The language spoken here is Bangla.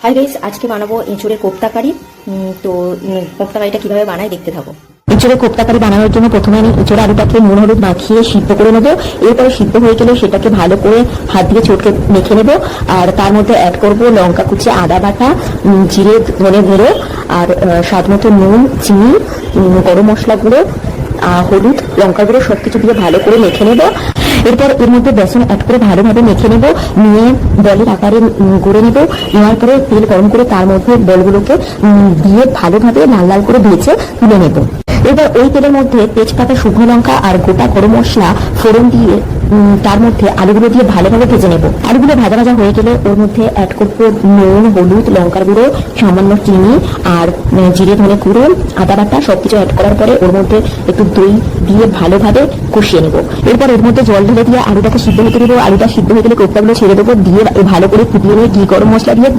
হাই গাইস, আজকে বানাবো এঁচোড়ের কোপ্তা কারি। তো কোপ্তা কারিটা কিভাবে বানাই দেখতে থাকো। এঁচোড়ের কোপ্তা কারি বানানোর জন্য প্রথমে আমি এঁচোড় আলুটাকে নুন হলুদ মাখিয়ে সিদ্ধ করে নেবো। এরপরে সিদ্ধ হয়ে গেলে সেটাকে ভালো করে হাত দিয়ে চটকে মেখে নেবো। আর তার মধ্যে অ্যাড করব লঙ্কা কুচি, আদা বাটা, জিরে ধনে গুঁড়ো, আর স্বাদ মতো নুন, চিনি, গরম মশলা গুঁড়ো, হলুদ, লঙ্কা গুঁড়ো সবকিছু দিয়ে ভালো করে মেখে নেবো। এরপর এর মধ্যে বেসন অ্যাড করে ভালোভাবে মেখে নেবো, নিয়ে বলের আকারে গড়ে নেবো। নেওয়ার পরে তেল গরম করে তার মধ্যে বলগুলোকে দিয়ে ভালোভাবে লাল লাল করে ভেজে তুলে নেবো। এবার ওই তেলের মধ্যে তেজপাতা, শুকনো লঙ্কা আর গোটা গরম মশলা ফোড়ন দিয়ে তার মধ্যে আলুগুলো দিয়ে ভালোভাবে ভেজে নেবো। আলুগুলো ভাজা ভাজা হয়ে গেলে ওর মধ্যে অ্যাড করবো নুন, হলুদ, লঙ্কার গুঁড়ো, সামান্য চিনি আর জিরে ধনে গুঁড়ো, আদা বাটা সবকিছু অ্যাড করার পরে ওর মধ্যে একটু দই দিয়ে ভালোভাবে কষিয়ে নেবো। এরপর এর মধ্যে জল ঢেলে দিয়ে আলুটাকে সিদ্ধ হতে দেবো। আলুটা সিদ্ধ হয়ে গেলে কোপ্তাগুলো ছেড়ে দেবো, দিয়ে ভালো করে ফুটিয়ে নিয়ে ঘি গরম মশলা দিয়ে